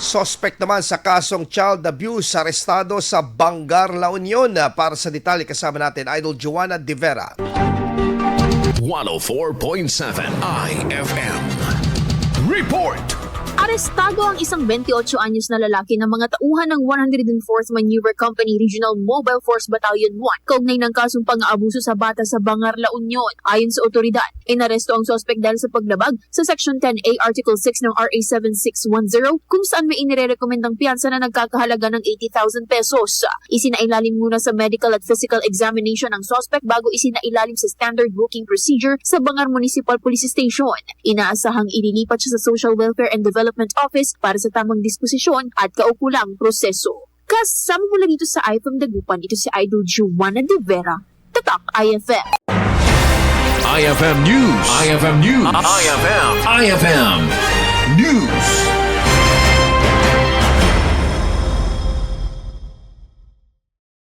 Suspek naman sa kasong child abuse arestado sa Bangar, La Union. Para sa detalye kasama natin Idol Joanna De Vera. 104.7 IFM Report. Arestado ang isang 28 anyos na lalaki ng mga tauhan ng 104th Maneuver Company Regional Mobile Force Battalion 1 kaugnay ng kasong pang-aabuso sa bata sa Bangar, La Union. Ayon sa otoridad, inaresto ang suspect dahil sa paglabag sa Section 10A Article 6 ng RA 7610 kung saan may inirekomendang piyansa na nagkakahalaga ng 80,000 pesos. Isinailalim muna sa medical at physical examination ang suspect bago isinailalim sa standard booking procedure sa Bangar Municipal Police Station. Inaasahang ililipat siya sa Social Welfare and Development Office para sa tamang disposisyon at kaukulang proseso. Kasama mula dito sa IFM Dagupan, ito si Idol Joanna De Vera, Tatak IFM. IFM News. IFM News. IFM News.